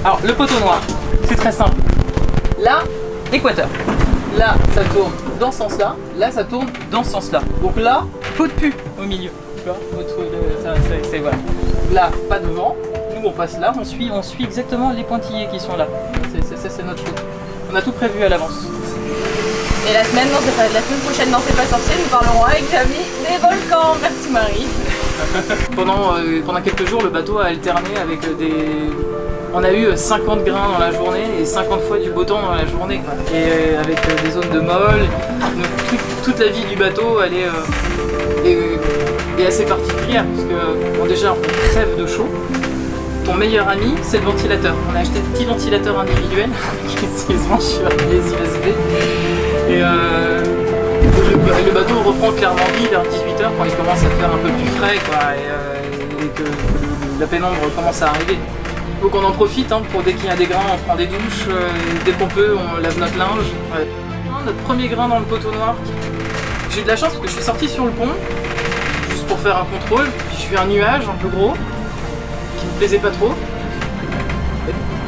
Alors le poteau noir, c'est très simple. Là, l'équateur. Là, ça tourne dans ce sens-là. Là, ça tourne dans ce sens-là. Donc là, pot de pu au milieu. Tu vois, c'est voilà. Là, pas de vent. Nous, on passe là. On suit exactement les pointillés qui sont là. C'est notre faute. On a tout prévu à l'avance. Et la semaine prochaine, non, c'est pas sorcier, nous parlerons avec Jamie des volcans. Merci Marie. Pendant quelques jours, le bateau a alterné avec des... On a eu 50 grains dans la journée et 50 fois du beau temps dans la journée. Quoi. Et avec des zones de molle. Donc, toute la vie du bateau, elle est assez particulière. Parce que, bon, déjà, on crève de chaud. Ton meilleur ami, c'est le ventilateur. On a acheté des petits ventilateurs individuels qui se branchent sur des USB. Et le bateau reprend clairement vie vers 18 h quand il commence à faire un peu plus frais quoi, et que la pénombre commence à arriver. Donc on en profite hein, pour dès qu'il y a des grains, on prend des douches, dès qu'on peut, on lave notre linge. Ouais. Notre premier grain dans le poteau noir, j'ai eu de la chance parce que je suis sorti sur le pont, juste pour faire un contrôle, puis je fais un nuage un peu gros, qui me plaisait pas trop.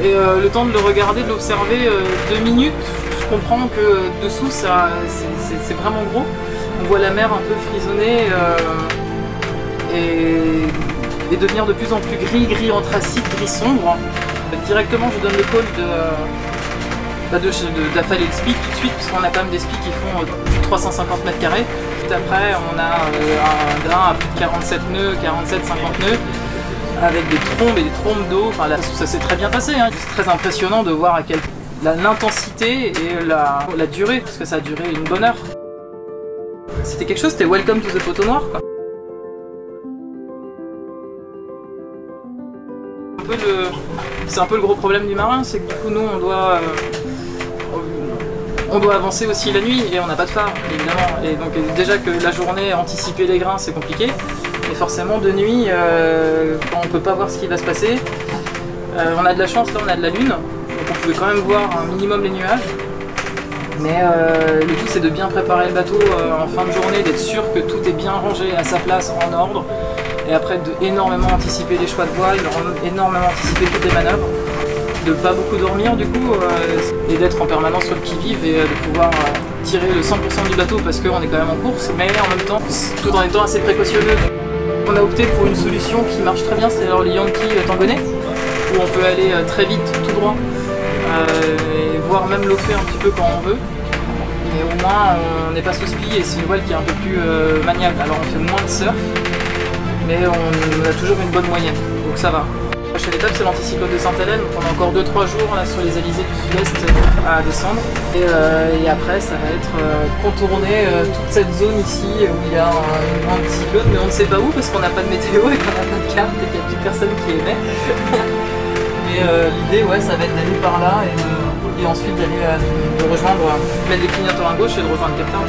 Et le temps de le regarder, de l'observer 2 minutes, je comprends que dessous c'est vraiment gros. On voit la mer un peu frisonnée et devenir de plus en plus gris anthracite, gris sombre. Directement je donne le call d'affaler le spic tout de suite parce qu'on a quand même des spics qui font plus de 350 mètres carrés. Après on a un grain à plus de 47 nœuds, 47-50 nœuds. Avec des trombes et des trombes d'eau, enfin, ça s'est très bien passé, hein. C'est très impressionnant de voir à quelle l'intensité et la durée, parce que ça a duré une bonne heure. C'était quelque chose, c'était welcome to the poteau noir quoi. C'est un peu le gros problème du marin, c'est que du coup nous on doit avancer aussi la nuit et on n'a pas de phare évidemment. Et donc déjà que la journée, anticiper les grains c'est compliqué. Et forcément de nuit, quand on peut pas voir ce qui va se passer, on a de la chance, là on a de la lune, donc on pouvait quand même voir un minimum les nuages. Mais le tout c'est de bien préparer le bateau en fin de journée, d'être sûr que tout est bien rangé à sa place, en ordre. Et après énormément anticiper les choix de voile, énormément anticiper toutes les manœuvres. De pas beaucoup dormir du coup, et d'être en permanence sur le qui-vive et de pouvoir tirer le 100% du bateau parce qu'on est quand même en course, mais en même temps, tout en étant assez précautionneux. On a opté pour une solution qui marche très bien, c'est alors le Yankee Tangonais, où on peut aller très vite, tout droit, et voir même l'eau fait un petit peu quand on veut. Mais au moins on n'est pas sous spi et c'est une voile qui est un peu plus maniable. Alors on fait moins de surf, mais on a toujours une bonne moyenne, donc ça va. La prochaine étape c'est l'anticyclone de Sainte-Hélène, donc on a encore 2-3 jours là, sur les alizés du sud-est à descendre. Et après ça va être contourner toute cette zone ici où il y a un anticyclone, mais on ne sait pas où parce qu'on n'a pas de météo et qu'on n'a pas de carte et qu'il n'y a plus personne qui émet. Mais l'idée ouais, ça va être d'aller par là et ensuite d'aller de rejoindre, mettre des clignotants à gauche et de rejoindre Cape Town.